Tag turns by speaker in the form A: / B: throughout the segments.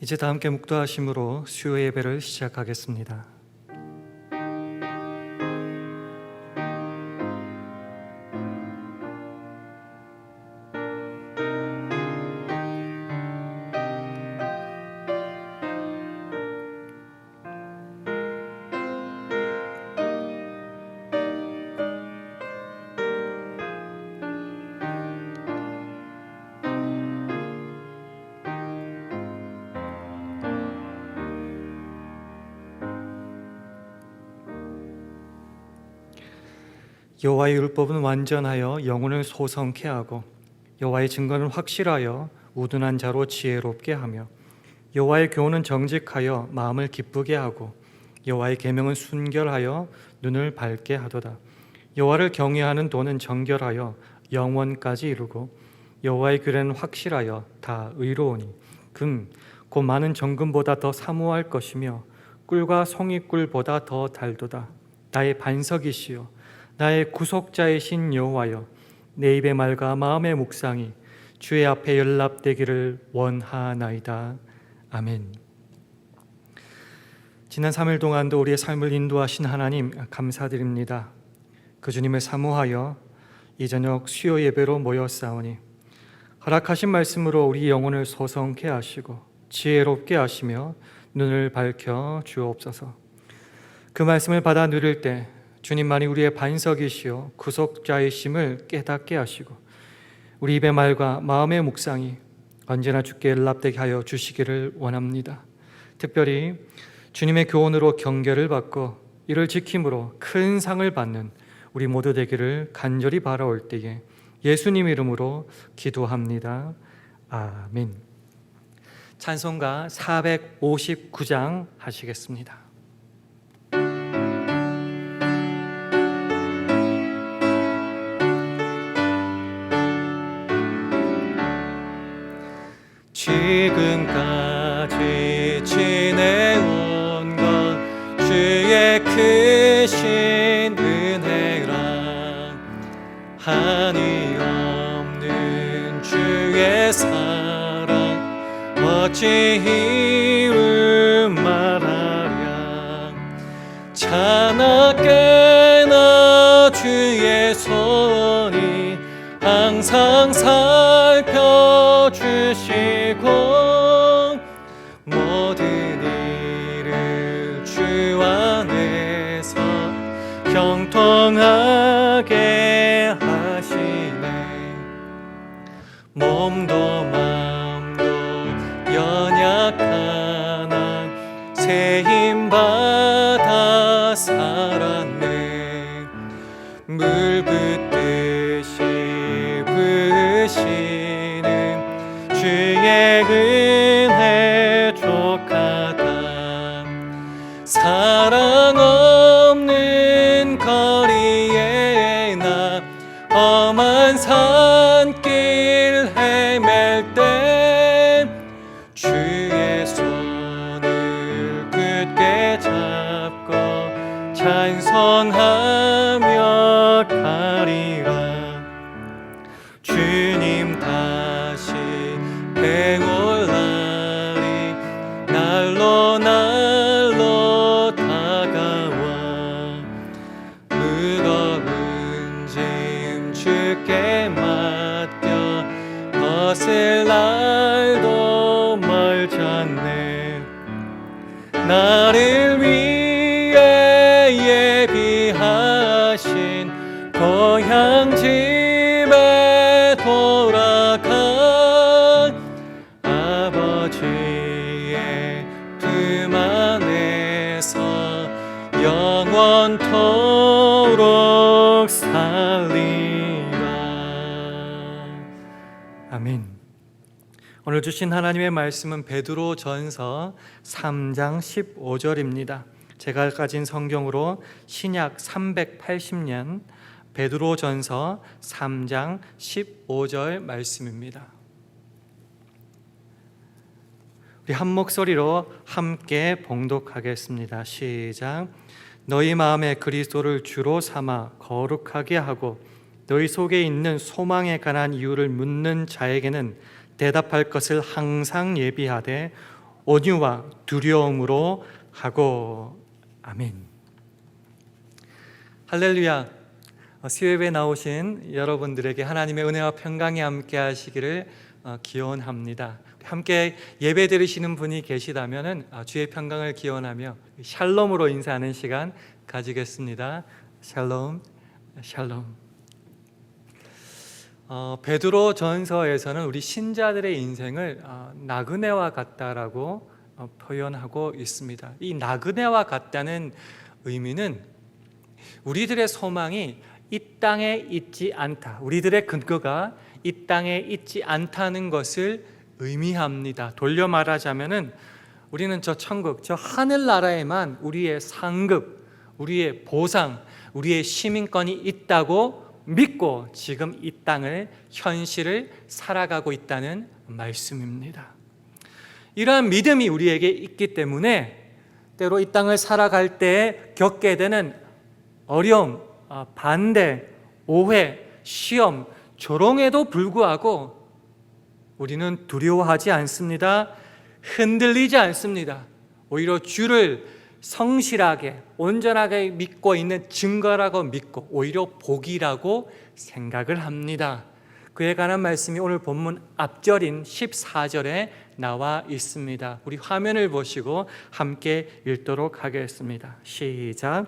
A: 이제 다 함께 묵도하심으로 수요 예배를 시작하겠습니다. 여호와의 율법은 완전하여 영혼을 소성케 하고 여호와의 증거는 확실하여 우둔한 자로 지혜롭게 하며 여호와의 교훈은 정직하여 마음을 기쁘게 하고 여호와의 계명은 순결하여 눈을 밝게 하도다. 여호와를 경외하는 도는 정결하여 영원까지 이루고 여호와의 규례는 확실하여 다 의로우니 금 곧 많은 정금보다 더 사모할 것이며 꿀과 송이꿀보다 더 달도다. 나의 반석이시여 나의 구속자이신 여호와여, 내 입의 말과 마음의 묵상이 주의 앞에 연락되기를 원하나이다. 아멘. 지난 3일 동안도 우리의 삶을 인도하신 하나님 감사드립니다. 그 주님을 사모하여 이 저녁 수요 예배로 모였사오니 허락하신 말씀으로 우리 영혼을 소성케 하시고 지혜롭게 하시며 눈을 밝혀 주옵소서. 그 말씀을 받아 누릴 때 주님만이 우리의 반석이시요 구속자이심을 깨닫게 하시고 우리 입의 말과 마음의 묵상이 언제나 주께 연락되게 하여 주시기를 원합니다. 특별히 주님의 교훈으로 경계를 받고 이를 지킴으로 큰 상을 받는 우리 모두 되기를 간절히 바라올 때에 예수님 이름으로 기도합니다. 아멘. 찬송가 459장 하시겠습니다. 지금까지 지내온 것 주의 크신 은혜라. 한이 없는 주의 사랑 어찌 이루 말하랴. 자나 깨나 주의 손이 항상 살펴주시고 모든 일을 주 안에서 형통하게 하시네. 몸도 마음도 연약하나 새 힘 받아 살았네. 물 붓듯이 부으시는 주의 은혜 족하다. 사랑 없는 거리에 나 험한 산길 헤맬 때 주의 손을 굳게 잡고 찬송하며 가리라. 주님 다시 배올 날이 날로 날로 다가와. 무거운 짐 주께 맡겨 벗을 날도 멀잖네. 나를 위해 예비하신 고향 집에 돌아가 아버지의 품 안에서 영원토록 살리라. 아멘. 오늘 주신 하나님의 말씀은 베드로전서 3장 15절입니다. 제가 가진 성경으로 신약 380년 베드로전서 3장 15절 말씀입니다. 우리 한 목소리로 함께 봉독하겠습니다. 시작. 너희 마음에 그리스도를 주로 삼아 거룩하게 하고 너희 속에 있는 소망에 관한 이유를 묻는 자에게는 대답할 것을 항상 예비하되 온유와 두려움으로 하고. 아멘. 할렐루야. 수요예배 나오신 여러분들에게 하나님의 은혜와 평강이 함께 하시기를 기원합니다. 함께 예배 드리시는 분이 계시다면 주의 평강을 기원하며 샬롬으로 인사하는 시간 가지겠습니다. 샬롬, 샬롬. 베드로 전서에서는 우리 신자들의 인생을 나그네와 같다라고 표현하고 있습니다. 이 나그네와 같다는 의미는 우리들의 소망이 이 땅에 있지 않다, 우리들의 근거가 이 땅에 있지 않다는 것을 의미합니다. 돌려 말하자면은 우리는 저 천국, 저 하늘나라에만 우리의 상급, 우리의 보상, 우리의 시민권이 있다고 믿고 지금 이 땅을, 현실을 살아가고 있다는 말씀입니다. 이러한 믿음이 우리에게 있기 때문에 때로 이 땅을 살아갈 때 겪게 되는 어려움, 반대, 오해, 시험, 조롱에도 불구하고 우리는 두려워하지 않습니다. 흔들리지 않습니다. 오히려 주를 성실하게, 온전하게 믿고 있는 증거라고 믿고 오히려 복이라고 생각을 합니다. 그에 관한 말씀이 오늘 본문 앞절인 14절에 나와 있습니다. 우리 화면을 보시고 함께 읽도록 하겠습니다. 시작.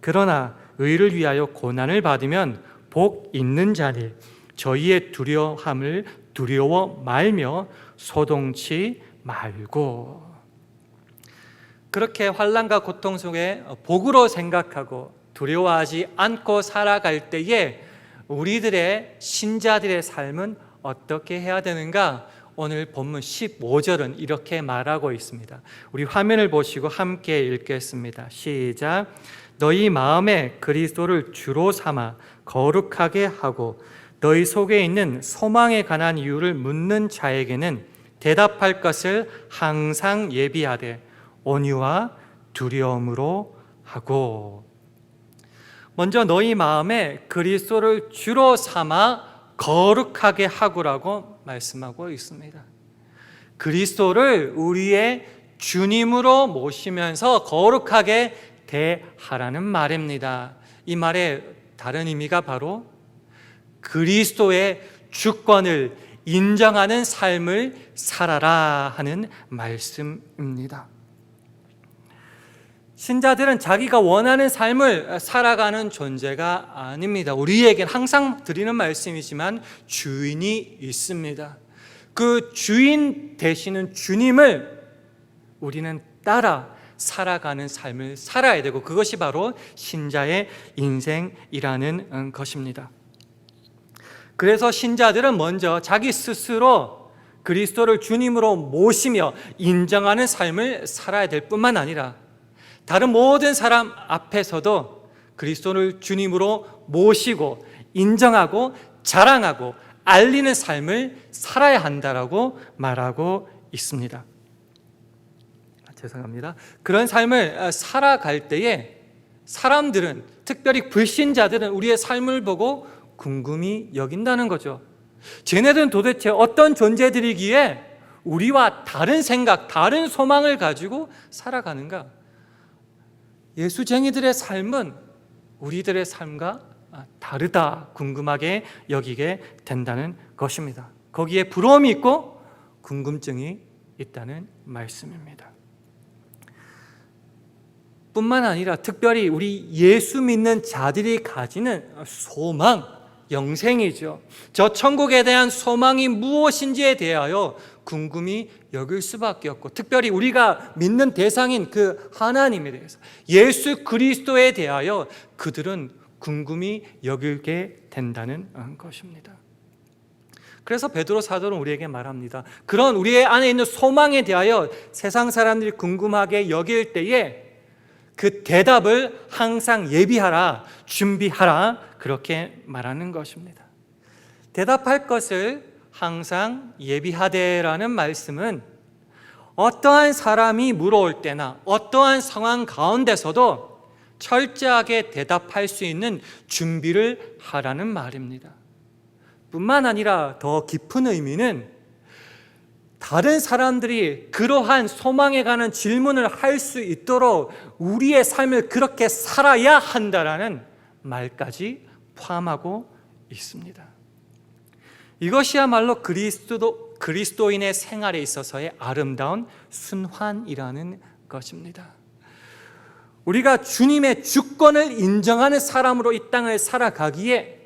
A: 그러나 의를 위하여 고난을 받으면 복 있는 자니 저희의 두려움을 두려워 말며 소동치 말고. 그렇게 환난과 고통 속에 복으로 생각하고 두려워하지 않고 살아갈 때에 우리들의 신자들의 삶은 어떻게 해야 되는가? 오늘 본문 15절은 이렇게 말하고 있습니다. 우리 화면을 보시고 함께 읽겠습니다. 시작. 너희 마음에 그리스도를 주로 삼아 거룩하게 하고 너희 속에 있는 소망에 관한 이유를 묻는 자에게는 대답할 것을 항상 예비하되 온유와 두려움으로 하고. 먼저 너희 마음에 그리스도를 주로 삼아 거룩하게 하고라고 말씀하고 있습니다. 그리스도를 우리의 주님으로 모시면서 거룩하게 대하라는 말입니다. 이 말의 다른 의미가 바로 그리스도의 주권을 인정하는 삶을 살아라 하는 말씀입니다. 신자들은 자기가 원하는 삶을 살아가는 존재가 아닙니다. 우리에겐 항상 드리는 말씀이지만 주인이 있습니다. 그 주인 되시는 주님을 우리는 따라 살아가는 삶을 살아야 되고 그것이 바로 신자의 인생이라는 것입니다. 그래서 신자들은 먼저 자기 스스로 그리스도를 주님으로 모시며 인정하는 삶을 살아야 될 뿐만 아니라 다른 모든 사람 앞에서도 그리스도를 주님으로 모시고 인정하고 자랑하고 알리는 삶을 살아야 한다라고 말하고 있습니다. 죄송합니다. 그런 삶을 살아갈 때에 사람들은, 특별히 불신자들은 우리의 삶을 보고 궁금히 여긴다는 거죠. 쟤네들은 도대체 어떤 존재들이기에 우리와 다른 생각, 다른 소망을 가지고 살아가는가? 예수쟁이들의 삶은 우리들의 삶과 다르다, 궁금하게 여기게 된다는 것입니다. 거기에 부러움이 있고 궁금증이 있다는 말씀입니다. 뿐만 아니라 특별히 우리 예수 믿는 자들이 가지는 소망, 영생이죠. 저 천국에 대한 소망이 무엇인지에 대하여 궁금히 여길 수밖에 없고, 특별히 우리가 믿는 대상인 그 하나님에 대해서, 예수 그리스도에 대하여 그들은 궁금히 여기게 된다는 것입니다. 그래서 베드로 사도는 우리에게 말합니다. 그런 우리의 안에 있는 소망에 대하여 세상 사람들이 궁금하게 여길 때에 그 대답을 항상 예비하라, 준비하라, 그렇게 말하는 것입니다. 대답할 것을 항상 예비하되라는 말씀은 어떠한 사람이 물어올 때나 어떠한 상황 가운데서도 철저하게 대답할 수 있는 준비를 하라는 말입니다. 뿐만 아니라 더 깊은 의미는 다른 사람들이 그러한 소망에 관한 질문을 할 수 있도록 우리의 삶을 그렇게 살아야 한다라는 말까지 포함하고 있습니다. 이것이야말로 그리스도인의 생활에 있어서의 아름다운 순환이라는 것입니다. 우리가 주님의 주권을 인정하는 사람으로 이 땅을 살아가기에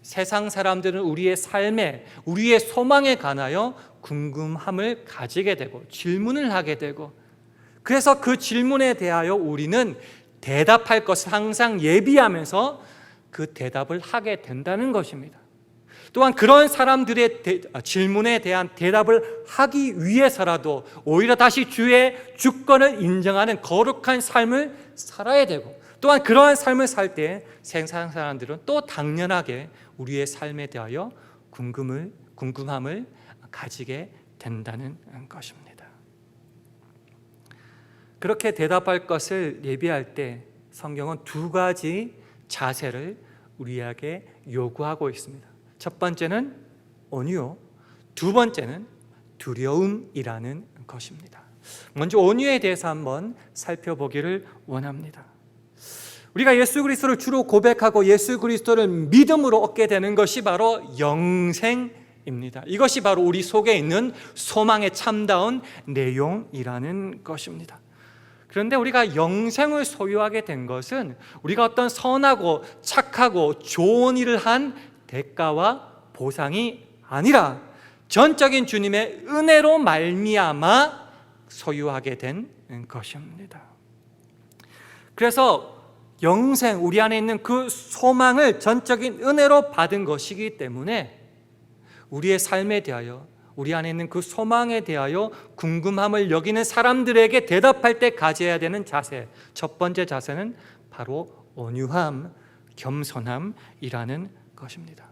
A: 세상 사람들은 우리의 삶에, 우리의 소망에 관하여 궁금함을 가지게 되고 질문을 하게 되고, 그래서 그 질문에 대하여 우리는 대답할 것을 항상 예비하면서 그 대답을 하게 된다는 것입니다. 또한 그런 사람들의 질문에 대한 대답을 하기 위해서라도 오히려 다시 주의 주권을 인정하는 거룩한 삶을 살아야 되고, 또한 그러한 삶을 살 때 세상 사람들은 또 당연하게 우리의 삶에 대하여 궁금함을 가지게 된다는 것입니다. 그렇게 대답할 것을 예비할 때 성경은 두 가지 자세를 우리에게 요구하고 있습니다. 첫 번째는 온유, 두 번째는 두려움이라는 것입니다. 먼저 온유에 대해서 한번 살펴보기를 원합니다. 우리가 예수 그리스도를 주로 고백하고 예수 그리스도를 믿음으로 얻게 되는 것이 바로 영생입니다. 이것이 바로 우리 속에 있는 소망의 참다운 내용이라는 것입니다. 그런데 우리가 영생을 소유하게 된 것은 우리가 어떤 선하고 착하고 좋은 일을 한 대가와 보상이 아니라 전적인 주님의 은혜로 말미암아 소유하게 된 것입니다. 그래서 영생, 우리 안에 있는 그 소망을 전적인 은혜로 받은 것이기 때문에 우리의 삶에 대하여, 우리 안에 있는 그 소망에 대하여 궁금함을 여기는 사람들에게 대답할 때 가져야 되는 자세, 첫 번째 자세는 바로 온유함, 겸손함이라는 것입니다.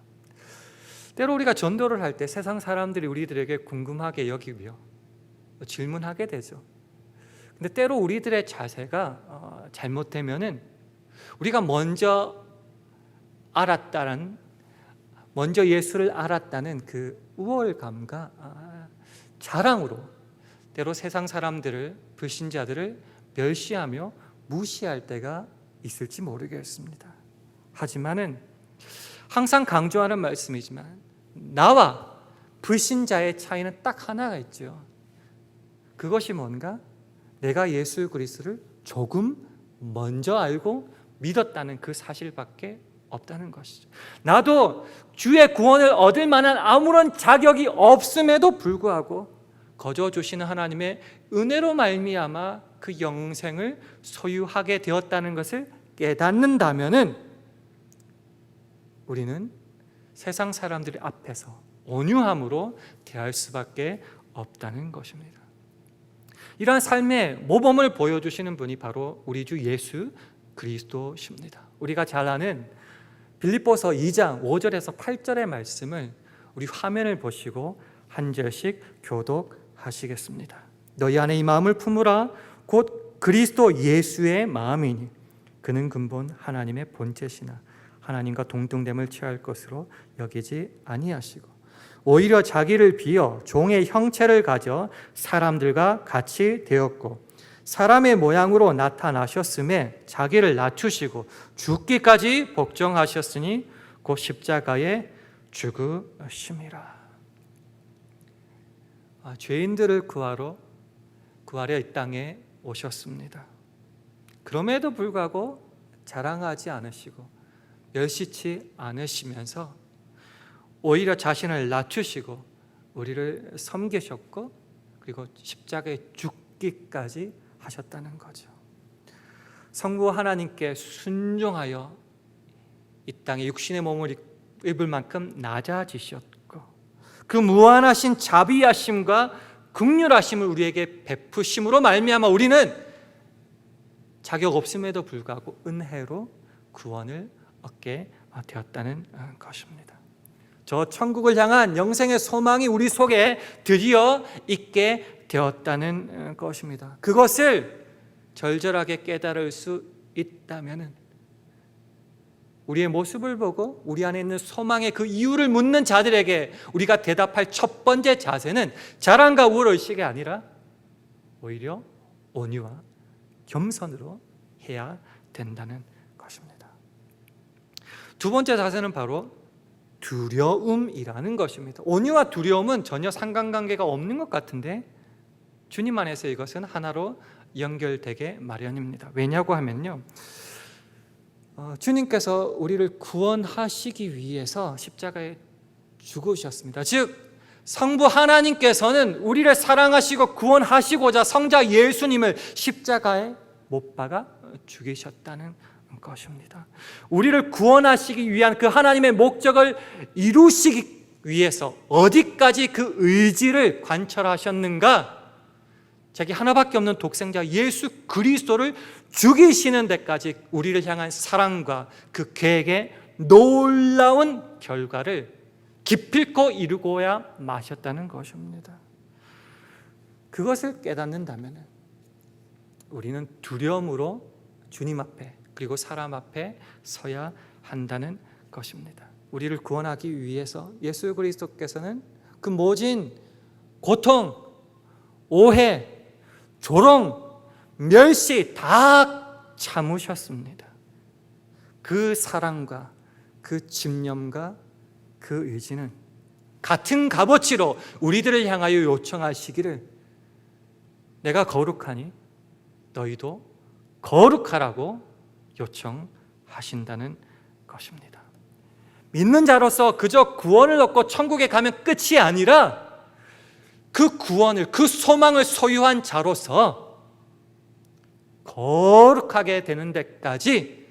A: 때로 우리가 전도를 할 때 세상 사람들이 우리들에게 궁금하게 여기고요, 질문하게 되죠. 근데 때로 우리들의 자세가 잘못되면은 우리가 먼저 예수를 알았다는 그 우월감과 자랑으로 때로 세상 사람들을, 불신자들을 멸시하며 무시할 때가 있을지 모르겠습니다. 하지만은 항상 강조하는 말씀이지만 나와 불신자의 차이는 딱 하나가 있죠. 그것이 뭔가? 내가 예수 그리스도를 조금 먼저 알고 믿었다는 그 사실밖에 없다는 것이죠. 나도 주의 구원을 얻을 만한 아무런 자격이 없음에도 불구하고 거저 주시는 하나님의 은혜로 말미암아 그 영생을 소유하게 되었다는 것을 깨닫는다면은 우리는 세상 사람들 앞에서 온유함으로 대할 수밖에 없다는 것입니다. 이러한 삶의 모범을 보여주시는 분이 바로 우리 주 예수 그리스도십니다. 우리가 잘 아는 빌립보서 2장 5절에서 8절의 말씀을 우리 화면을 보시고 한 절씩 교독하시겠습니다. 너희 안에 이 마음을 품으라. 곧 그리스도 예수의 마음이니 그는 근본 하나님의 본체시나 하나님과 동등됨을 취할 것으로 여기지 아니하시고 오히려 자기를 비어 종의 형체를 가져 사람들과 같이 되었고 사람의 모양으로 나타나셨음에 자기를 낮추시고 죽기까지 복종하셨으니 곧 십자가에 죽으심이라. 죄인들을 구하러 이 땅에 오셨습니다. 그럼에도 불구하고 자랑하지 않으시고 멸시치 않으시면서 오히려 자신을 낮추시고 우리를 섬기셨고 그리고 십자가에 죽기까지 하셨다는 거죠. 성부 하나님께 순종하여 이 땅에 육신의 몸을 입을 만큼 낮아지셨고 그 무한하신 자비하심과 긍휼하심을 우리에게 베푸심으로 말미암아 우리는 자격 없음에도 불구하고 은혜로 구원을 얻게 되었다는 것입니다. 저 천국을 향한 영생의 소망이 우리 속에 드디어 있게 되었다는 것입니다. 그것을 절절하게 깨달을 수 있다면 우리의 모습을 보고 우리 안에 있는 소망의 그 이유를 묻는 자들에게 우리가 대답할 첫 번째 자세는 자랑과 우월의식이 아니라 오히려 온유와 겸손으로 해야 된다는 것입니다. 두 번째 자세는 바로 두려움이라는 것입니다. 온유와 두려움은 전혀 상관관계가 없는 것 같은데 주님 안에서 이것은 하나로 연결되게 마련입니다. 왜냐고 하면요, 주님께서 우리를 구원하시기 위해서 십자가에 죽으셨습니다. 즉 성부 하나님께서는 우리를 사랑하시고 구원하시고자 성자 예수님을 십자가에 못 박아 죽이셨다는 것입니다. 우리를 구원하시기 위한 그 하나님의 목적을 이루시기 위해서 어디까지 그 의지를 관철하셨는가? 자기 하나밖에 없는 독생자 예수 그리스도를 죽이시는 데까지 우리를 향한 사랑과 그 계획의 놀라운 결과를 기필코 이루고야 마셨다는 것입니다. 그것을 깨닫는다면 우리는 두려움으로 주님 앞에 그리고 사람 앞에 서야 한다는 것입니다. 우리를 구원하기 위해서 예수 그리스도께서는 그 모진 고통, 오해, 조롱, 멸시 다 참으셨습니다. 그 사랑과 그 집념과 그 의지는 같은 값어치로 우리들을 향하여 요청하시기를 내가 거룩하니 너희도 거룩하라고 요청하신다는 것입니다. 믿는 자로서 그저 구원을 얻고 천국에 가면 끝이 아니라 그 구원을, 그 소망을 소유한 자로서 거룩하게 되는 데까지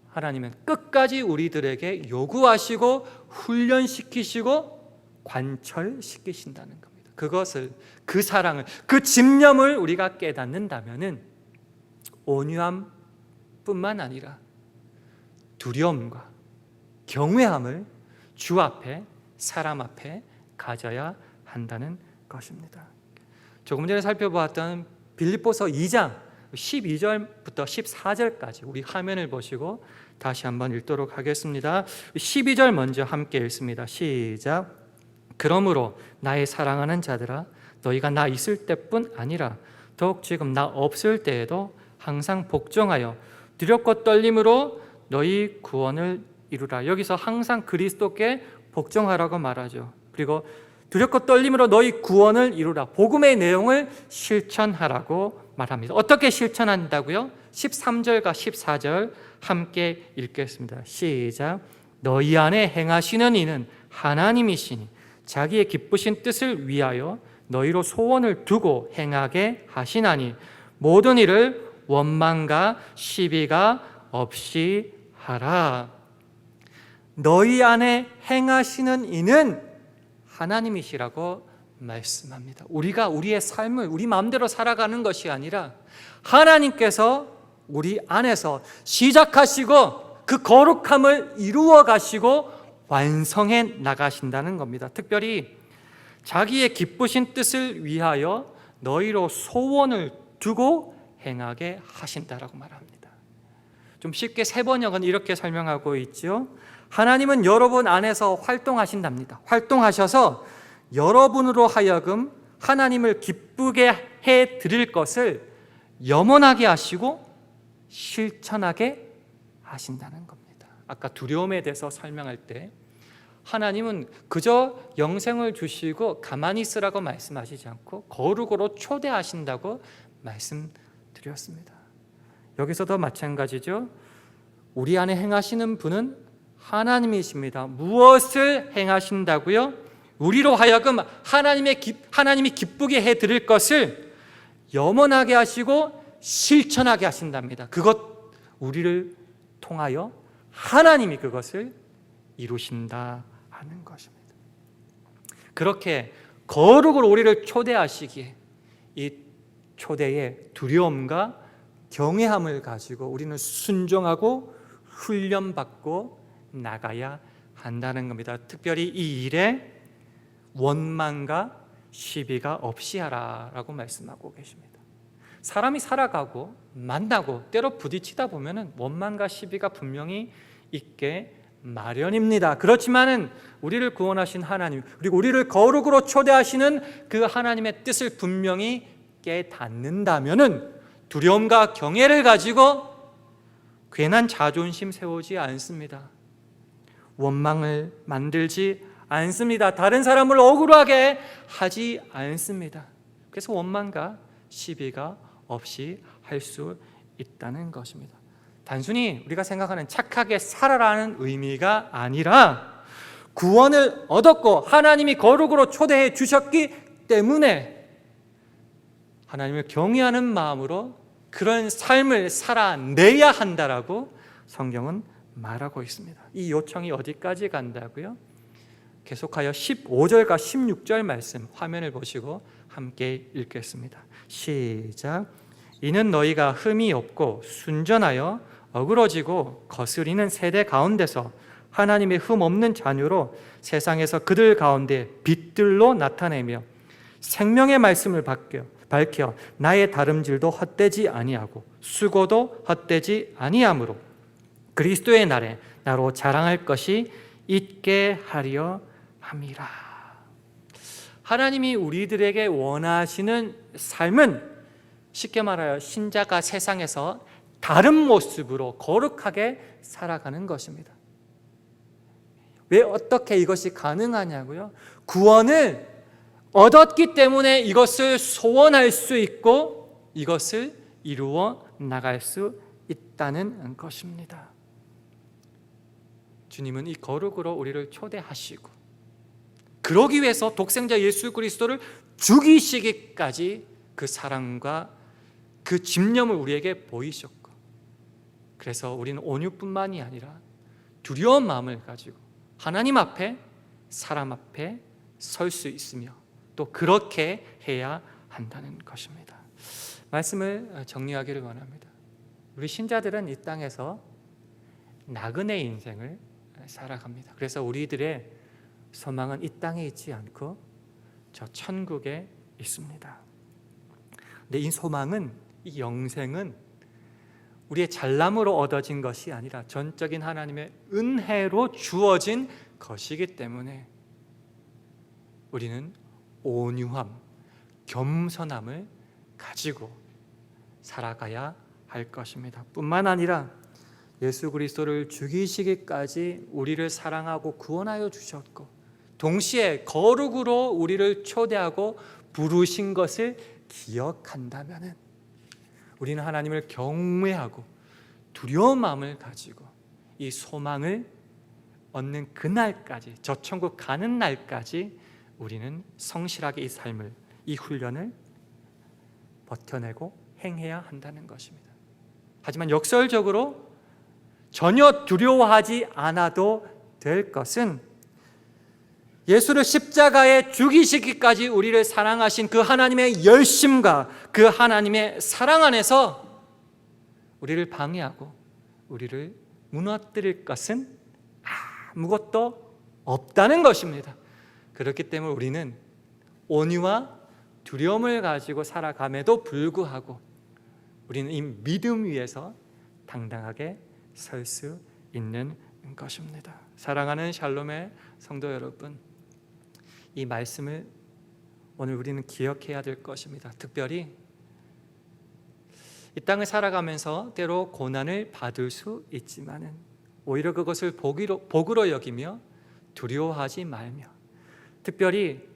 A: 하나님은 끝까지 우리들에게 요구하시고 훈련시키시고 관철시키신다는 겁니다. 그것을, 그 사랑을, 그 집념을 우리가 깨닫는다면 온유함뿐만 아니라 두려움과 경외함을 주 앞에, 사람 앞에 가져야 한다는 것입니다. 조금 전에 살펴보았던 빌립보서 2장 12절부터 14절까지 우리 화면을 보시고 다시 한번 읽도록 하겠습니다. 12절 먼저 함께 읽습니다. 시작. 그러므로 나의 사랑하는 자들아, 너희가 나 있을 때뿐 아니라 더욱 지금 나 없을 때에도 항상 복종하여 두렵고 떨림으로 너희 구원을 이루라. 여기서 항상 그리스도께 복종하라고 말하죠. 그리고 두렵고 떨림으로 너희 구원을 이루라. 복음의 내용을 실천하라고 말합니다. 어떻게 실천한다고요? 13절과 14절 함께 읽겠습니다. 시작. 너희 안에 행하시는 이는 하나님이시니 자기의 기쁘신 뜻을 위하여 너희로 소원을 두고 행하게 하시나니 모든 일을 원망과 시비가 없이 하라. 너희 안에 행하시는 이는 하나님이시라고 말씀합니다. 우리가 우리의 삶을 우리 마음대로 살아가는 것이 아니라 하나님께서 우리 안에서 시작하시고 그 거룩함을 이루어 가시고 완성해 나가신다는 겁니다. 특별히 자기의 기쁘신 뜻을 위하여 너희로 소원을 두고 행하게 하신다라고 말합니다. 좀 쉽게 세 번역은 이렇게 설명하고 있죠. 하나님은 여러분 안에서 활동하신답니다. 활동하셔서 여러분으로 하여금 하나님을 기쁘게 해 드릴 것을 염원하게 하시고 실천하게 하신다는 겁니다. 아까 두려움에 대해서 설명할 때 하나님은 그저 영생을 주시고 가만히 있으라고 말씀하시지 않고 거룩으로 초대하신다고 말씀드렸습니다. 여기서도 마찬가지죠. 우리 안에 행하시는 분은 하나님이십니다. 무엇을 행하신다고요? 우리로 하여금 하나님이 기쁘게 해드릴 것을 염원하게 하시고 실천하게 하신답니다. 그것 우리를 통하여 하나님이 그것을 이루신다 하는 것입니다. 그렇게 거룩으로 우리를 초대하시기에 이 초대의 두려움과 경외함을 가지고 우리는 순종하고 훈련받고 나가야 한다는 겁니다. 특별히 이 일에 원망과 시비가 없이 하라라고 말씀하고 계십니다. 사람이 살아가고 만나고 때로 부딪히다 보면 원망과 시비가 분명히 있게 마련입니다. 그렇지만은 우리를 구원하신 하나님, 그리고 우리를 거룩으로 초대하시는 그 하나님의 뜻을 분명히 깨닫는다면은 두려움과 경외를 가지고 괜한 자존심 세우지 않습니다. 원망을 만들지 않습니다. 다른 사람을 억울하게 하지 않습니다. 그래서 원망과 시비가 없이 할 수 있다는 것입니다. 단순히 우리가 생각하는 착하게 살아라는 의미가 아니라 구원을 얻었고 하나님이 거룩으로 초대해 주셨기 때문에 하나님을 경외하는 마음으로 그런 삶을 살아내야 한다라고 성경은 말하고 있습니다. 이 요청이 어디까지 간다고요? 계속하여 15절과 16절 말씀 화면을 보시고 함께 읽겠습니다. 시작. 이는 너희가 흠이 없고 순전하여 어그러지고 거스리는 세대 가운데서 하나님의 흠 없는 자녀로 세상에서 그들 가운데 빛들로 나타내며 생명의 말씀을 밝혀 나의 다름질도 헛되지 아니하고 수고도 헛되지 아니하므로 그리스도의 날에 나로 자랑할 것이 있게 하려 함이라. 하나님이 우리들에게 원하시는 삶은 쉽게 말하여 신자가 세상에서 다른 모습으로 거룩하게 살아가는 것입니다. 왜 어떻게 이것이 가능하냐고요? 구원을 얻었기 때문에 이것을 소원할 수 있고 이것을 이루어 나갈 수 있다는 것입니다. 주님은 이 거룩으로 우리를 초대하시고 그러기 위해서 독생자 예수 그리스도를 죽이시기까지 그 사랑과 그 집념을 우리에게 보이셨고, 그래서 우리는 온유뿐만이 아니라 두려운 마음을 가지고 하나님 앞에 사람 앞에 설 수 있으며 또 그렇게 해야 한다는 것입니다. 말씀을 정리하기를 원합니다. 우리 신자들은 이 땅에서 나그네 인생을 살아갑니다. 그래서 우리들의 소망은 이 땅에 있지 않고 저 천국에 있습니다. 근데 이 소망은, 이 영생은 우리의 잘남으로 얻어진 것이 아니라 전적인 하나님의 은혜로 주어진 것이기 때문에 우리는 온유함, 겸손함을 가지고 살아가야 할 것입니다. 뿐만 아니라 예수 그리스도를 죽이시기까지 우리를 사랑하고 구원하여 주셨고 동시에 거룩으로 우리를 초대하고 부르신 것을 기억한다면 우리는 하나님을 경외하고 두려운 마음을 가지고 이 소망을 얻는 그날까지, 저 천국 가는 날까지 우리는 성실하게 이 삶을, 이 훈련을 버텨내고 행해야 한다는 것입니다. 하지만 역설적으로 전혀 두려워하지 않아도 될 것은 예수를 십자가에 죽이시기까지 우리를 사랑하신 그 하나님의 열심과 그 하나님의 사랑 안에서 우리를 방해하고 우리를 무너뜨릴 것은 아무것도 없다는 것입니다. 그렇기 때문에 우리는 온유와 두려움을 가지고 살아감에도 불구하고 우리는 이 믿음 위에서 당당하게 설 수 있는 것입니다. 사랑하는 샬롬의 성도 여러분, 이 말씀을 오늘 우리는 기억해야 될 것입니다. 특별히 이 땅을 살아가면서 때로 고난을 받을 수 있지만은 오히려 그것을 복으로 여기며 두려워하지 말며, 특별히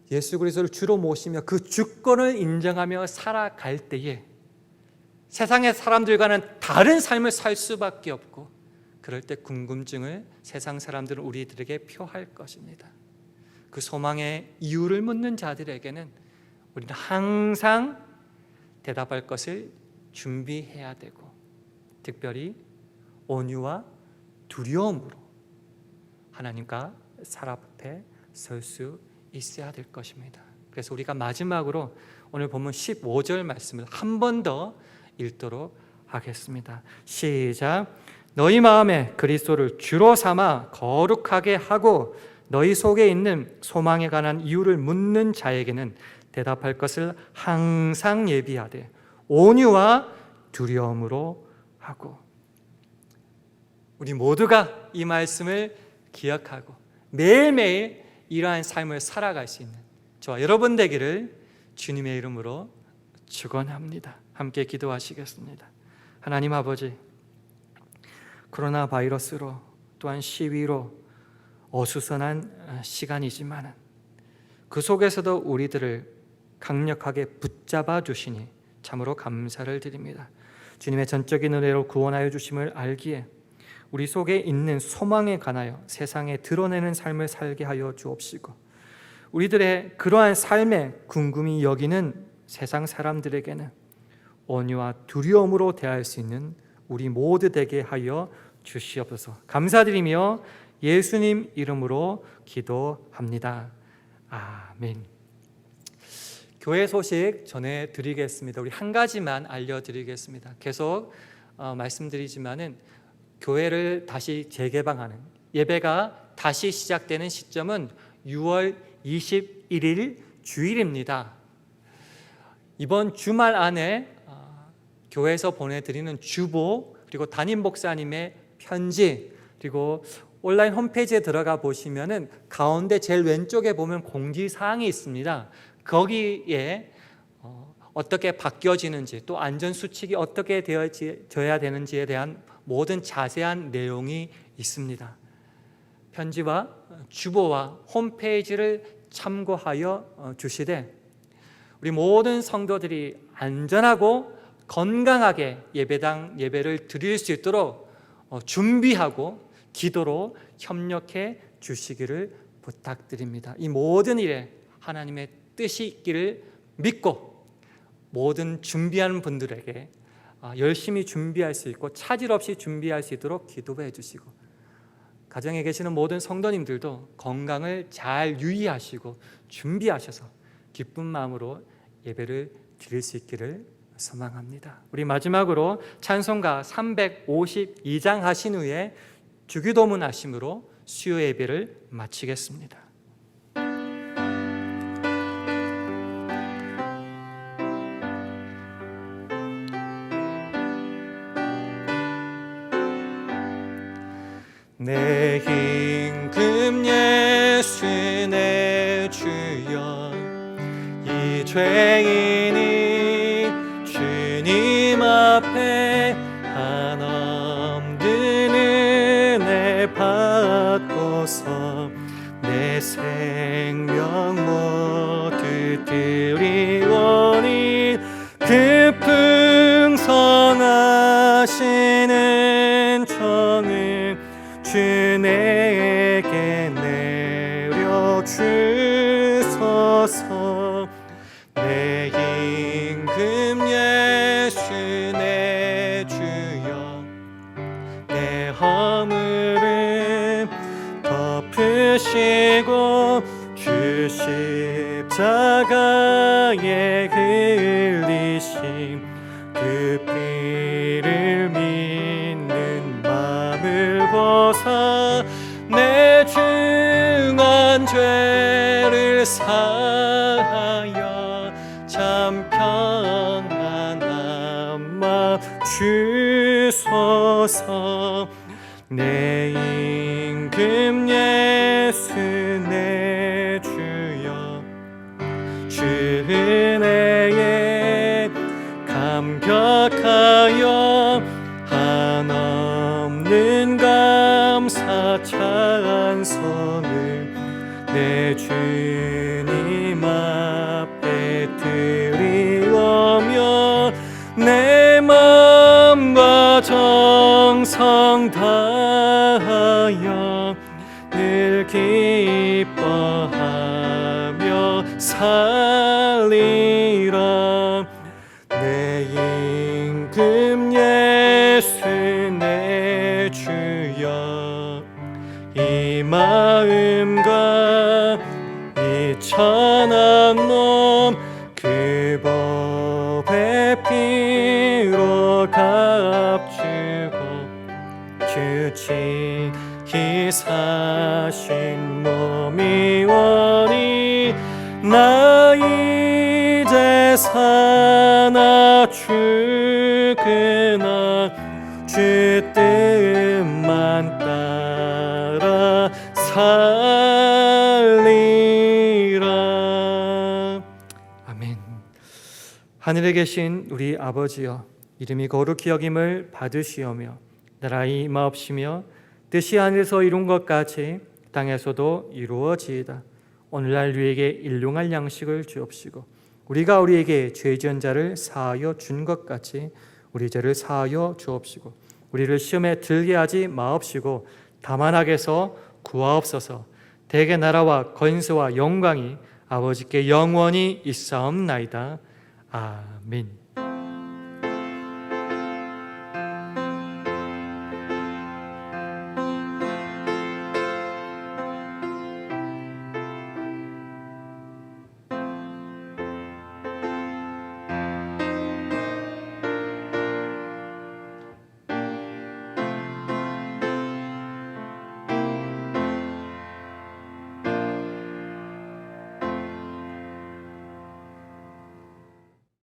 A: 예수 그리스도를 주로 모시며 그 주권을 인정하며 살아갈 때에 세상의 사람들과는 다른 삶을 살 수밖에 없고, 그럴 때 궁금증을 세상 사람들은 우리들에게 표할 것입니다. 그 소망의 이유를 묻는 자들에게는 우리는 항상 대답할 것을 준비해야 되고, 특별히 온유와 두려움으로 하나님과 사람 앞에 설 수 있어야 될 것입니다. 그래서 우리가 마지막으로 오늘 본문 15절 말씀을 한 번 더 읽도록 하겠습니다. 시작. 너희 마음에 그리스도를 주로 삼아 거룩하게 하고 너희 속에 있는 소망에 관한 이유를 묻는 자에게는 대답할 것을 항상 예비하되 온유와 두려움으로 하고. 우리 모두가 이 말씀을 기억하고 매일매일 이러한 삶을 살아갈 수 있는 저와 여러분 되기를 주님의 이름으로 축원합니다. 함께 기도하시겠습니다. 하나님 아버지, 코로나 바이러스로 또한 시위로 어수선한 시간이지만 그 속에서도 우리들을 강력하게 붙잡아 주시니 참으로 감사를 드립니다. 주님의 전적인 은혜로 구원하여 주심을 알기에 우리 속에 있는 소망에 관하여 세상에 드러내는 삶을 살게 하여 주옵시고, 우리들의 그러한 삶에 궁금히 여기는 세상 사람들에게는 온유와 두려움으로 대할 수 있는 우리 모두 되게 하여 주시옵소서. 감사드리며 예수님 이름으로 기도합니다. 아멘. 교회 소식 전해드리겠습니다. 우리 한 가지만 알려드리겠습니다. 계속 말씀드리지만은 교회를 다시 재개방하는 예배가 다시 시작되는 시점은 6월 21일 주일입니다. 이번 주말 안에 교회에서 보내드리는 주보, 그리고 담임 목사님의 편지, 그리고 온라인 홈페이지에 들어가 보시면은 가운데 제일 왼쪽에 보면 공지사항이 있습니다. 거기에 어떻게 바뀌어지는지, 또 안전수칙이 어떻게 되어져야 되는지에 대한 모든 자세한 내용이 있습니다. 편지와 주보와 홈페이지를 참고하여 주시되 우리 모든 성도들이 안전하고 건강하게 예배를 드릴 수 있도록 준비하고 기도로 협력해 주시기를 부탁드립니다. 이 모든 일에 하나님의 뜻이 있기를 믿고 모든 준비하는 분들에게 열심히 준비할 수 있고 차질 없이 준비할 수 있도록 기도해 주시고, 가정에 계시는 모든 성도님들도 건강을 잘 유의하시고 준비하셔서 기쁜 마음으로 예배를 드릴 수 있기를 소망합니다. 우리 마지막으로 찬송가 352장 하신 후에 주기도문 하심으로 수요 예배를 마치겠습니다. 내 임금 예수 내 주여, 이 죄인이 주님 앞에 한없는 은혜 받고서 내 생명 모두 드리오니 그 풍성하시는 정을 주 내게 내려주소서. 내 임금 예수 내 주여, 내 허물을 덮으시고 주 십자가에 흘리신 그 피를 믿는 마음을 보사 내 중한 죄를 사하여 참 평안함 주소서. 내 임금 예수 내 주여, 주 은혜에 감격하여 한없는 감사 찬송을 내 주님 앞에 드리오며 내 마음과 정성 다하여 늘 기뻐하며 살리라. 내 임금 예수 내 주여, 이 마음과 이 천한 몸 그 법의 피로 값주고 주치히 사신 몸이오니 나 이제 사나 죽으나 주 뜻만 살리라. 아멘. 하늘에 계신 우리 아버지여, 이름이 거룩히 여김을 받으시오며 나라의 임하옵시며 뜻이 하늘에서 이룬 것 같이 땅에서도 이루어지이다. 오늘날 우리에게 일용할 양식을 주옵시고 우리가 우리에게 죄 지은 자를 사하여 준 것 같이 우리 죄를 사하여 주옵시고 우리를 시험에 들게 하지 마옵시고 다만 악에서 구하옵소서. 대개 나라와 권세와 영광이 아버지께 영원히 있사옵나이다. 아멘.